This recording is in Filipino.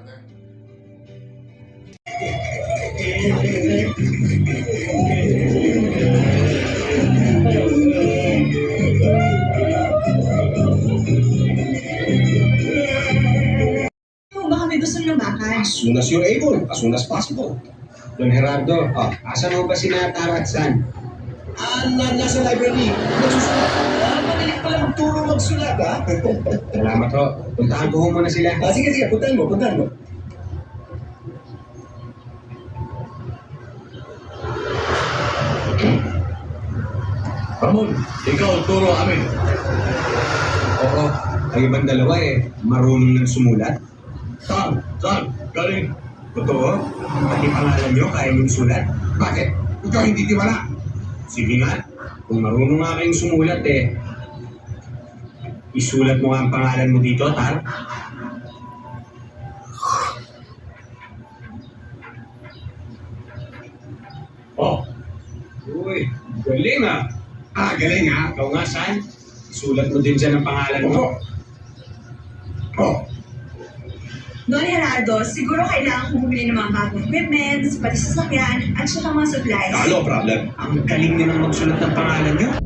Baka may gusto ng bakal. As soon as you're able, as soon as possible. Don Gerardo, asan mo ba sina Tara at San? Nasa library. Nagsusulat. Magaling pala magturo magsulat, ha? Salamat ho. Puntahan ko ho muna sila. Sige, puntahan mo. Ramon, ikaw turo amin. Oo, kayo bang dalawa marunong ng sumulat? Saan? Galing. Totoo? Pati pangalan nyo kaya nyo sulat? Bakit? Ikaw hindi tiwala. Sige nga, kung marunong nga kayong sumulat isulat mo nga ang pangalan mo dito, Tar. Oh, Uy, galing ah. Galing ha. Ikaw nga, San. Isulat mo din dyan ang pangalan mo. Don Gerardo, siguro kailangan kong bumili ng mga bagong equipment, pati sasakyan, at saka mga supplies. No problem. Ang galing nyo nang magsulat ng pangalan nyo.